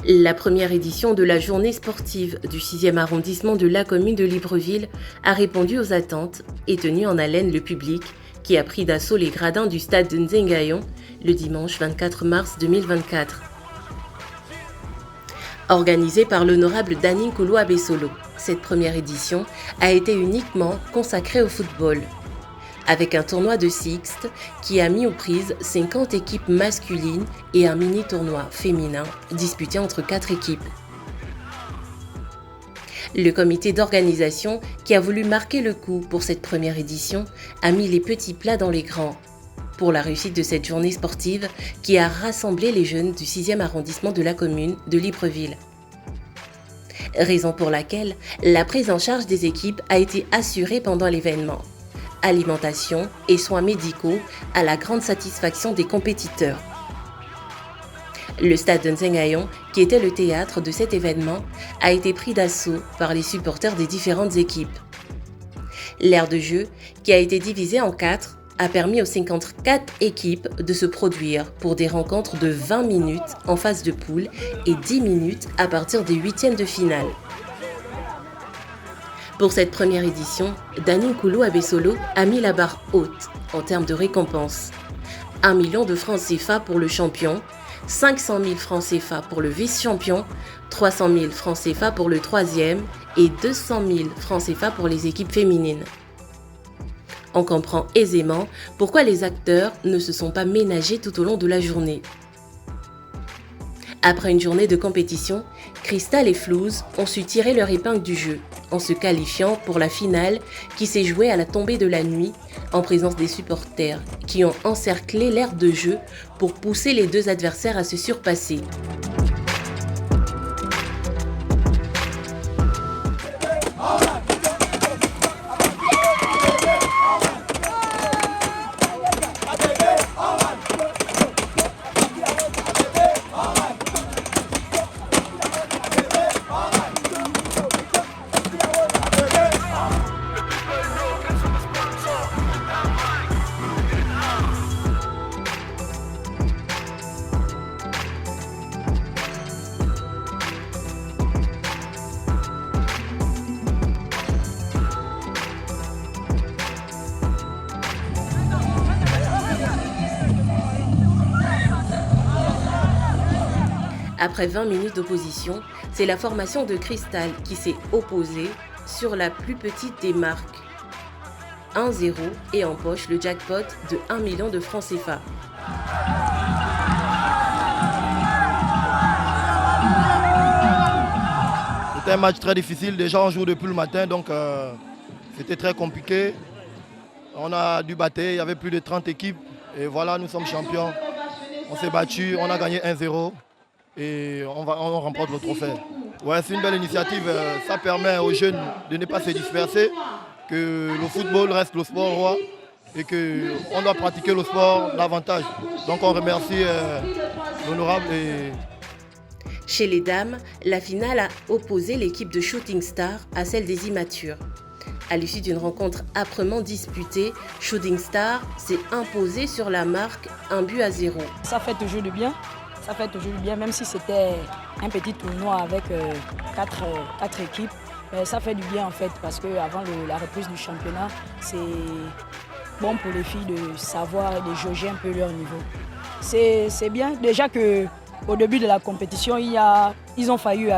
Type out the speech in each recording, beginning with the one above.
La première édition de la journée sportive du 6e arrondissement de la commune de Libreville a répondu aux attentes et tenu en haleine le public qui a pris d'assaut les gradins du stade de Nzengayon le dimanche 24 mars 2024. Organisée par l'honorable Dani Nkulu Abesolo, cette première édition a été uniquement consacrée au football, avec un tournoi de Sixte qui a mis aux prises 50 équipes masculines et un mini-tournoi féminin disputé entre 4 équipes. Le comité d'organisation, qui a voulu marquer le coup pour cette première édition, a mis les petits plats dans les grands pour la réussite de cette journée sportive qui a rassemblé les jeunes du 6e arrondissement de la commune de Libreville. Raison pour laquelle la prise en charge des équipes a été assurée pendant l'événement. Alimentation et soins médicaux à la grande satisfaction des compétiteurs. Le stade de Nzengayon, qui était le théâtre de cet événement, a été pris d'assaut par les supporters des différentes équipes. L'aire de jeu, qui a été divisée en 4, a permis aux 54 équipes de se produire pour des rencontres de 20 minutes en phase de poule et 10 minutes à partir des huitièmes de finale. Pour cette première édition, Dani Nkulu Abesolo a mis la barre haute en termes de récompenses. 1 million de francs CFA pour le champion, 500 000 francs CFA pour le vice-champion, 300 000 francs CFA pour le troisième et 200 000 francs CFA pour les équipes féminines. On comprend aisément pourquoi les acteurs ne se sont pas ménagés tout au long de la journée. Après une journée de compétition, Crystal et Flouze ont su tirer leur épingle du jeu en se qualifiant pour la finale qui s'est jouée à la tombée de la nuit en présence des supporters qui ont encerclé l'aire de jeu pour pousser les deux adversaires à se surpasser. Après 20 minutes d'opposition, c'est la formation de Crystal qui s'est opposée sur la plus petite des marques. 1-0 et empoche le jackpot de 1 million de francs CFA. C'était un match très difficile, déjà on joue depuis le matin, donc c'était très compliqué. On a dû battre, il y avait plus de 30 équipes et voilà, nous sommes champions. On s'est battu, on a gagné 1-0. Et on remporte le trophée. Ouais, c'est une belle initiative, ça permet aux jeunes de ne pas se disperser, que le football reste le sport roi et qu'on doit pratiquer le sport davantage. Donc on remercie l'honorable. Chez les dames, la finale a opposé l'équipe de Shooting Star à celle des immatures. À l'issue d'une rencontre âprement disputée, Shooting Star s'est imposé sur la marque 1-0. Ça fait toujours du bien. Ça fait toujours bien, même si c'était un petit tournoi avec 4 équipes. Mais ça fait du bien en fait, parce qu'avant la reprise du championnat, c'est bon pour les filles de savoir et de jauger un peu leur niveau. C'est bien, déjà qu'au début de la compétition, ils ont failli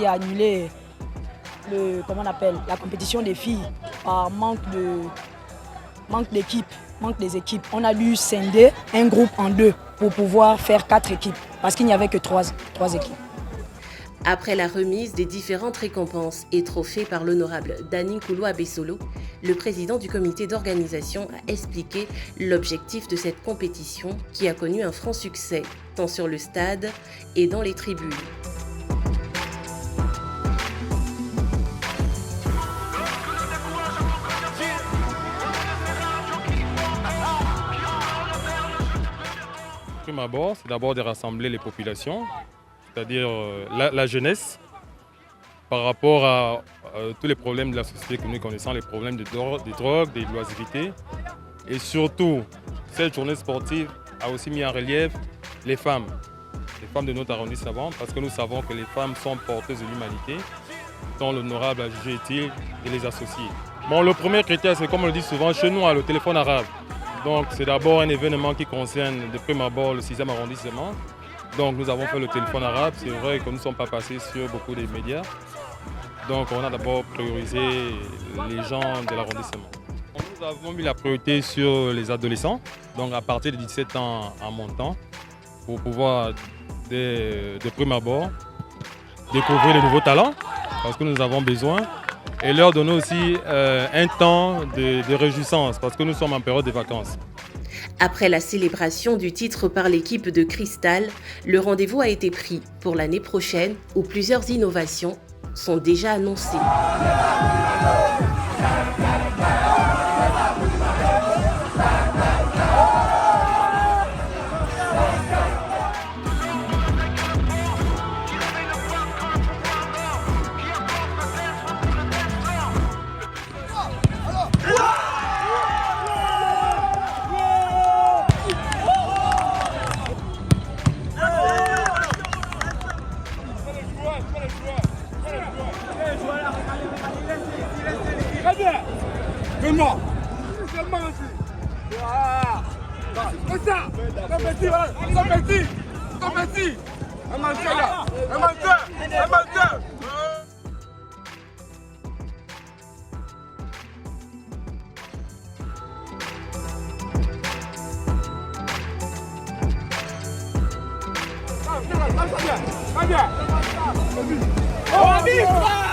annuler la compétition des filles par manque d'équipes. Manque des équipes. On a dû scinder un groupe en 2 pour pouvoir faire 4 équipes, parce qu'il n'y avait que 3 équipes. Après la remise des différentes récompenses et trophées par l'honorable Dani Nkulu Abesolo, le président du comité d'organisation a expliqué l'objectif de cette compétition qui a connu un franc succès, tant sur le stade et dans les tribunes. Prime abord, c'est d'abord de rassembler les populations, c'est-à-dire la jeunesse, par rapport à tous les problèmes de la société que nous connaissons, les problèmes de drogue, de l'oisiveté. Et surtout, cette journée sportive a aussi mis en relief les femmes. les femmes de notre arrondissement, parce que nous savons que les femmes sont porteuses de l'humanité, dont l'honorable a jugé utile de les associer. Bon, le premier critère, c'est comme on le dit souvent, chez nous, le téléphone arabe. Donc c'est d'abord un événement qui concerne de prime abord le 6e arrondissement. Donc nous avons fait le téléphone arabe. C'est vrai que nous ne sommes pas passés sur beaucoup de médias. Donc on a d'abord priorisé les gens de l'arrondissement. Nous avons mis la priorité sur les adolescents, donc à partir de 17 ans en montant, pour pouvoir de prime abord découvrir de nouveaux talents, parce que nous avons besoin, et leur donner aussi un temps de réjouissance, parce que nous sommes en période de vacances. Après la célébration du titre par l'équipe de Cristal, le rendez-vous a été pris pour l'année prochaine où plusieurs innovations sont déjà annoncées. Donne-moi. Donne-moi aussi. Ah. Comme ça. Compétit. Un menteur là. Un menteur. Viens. Oh, vive!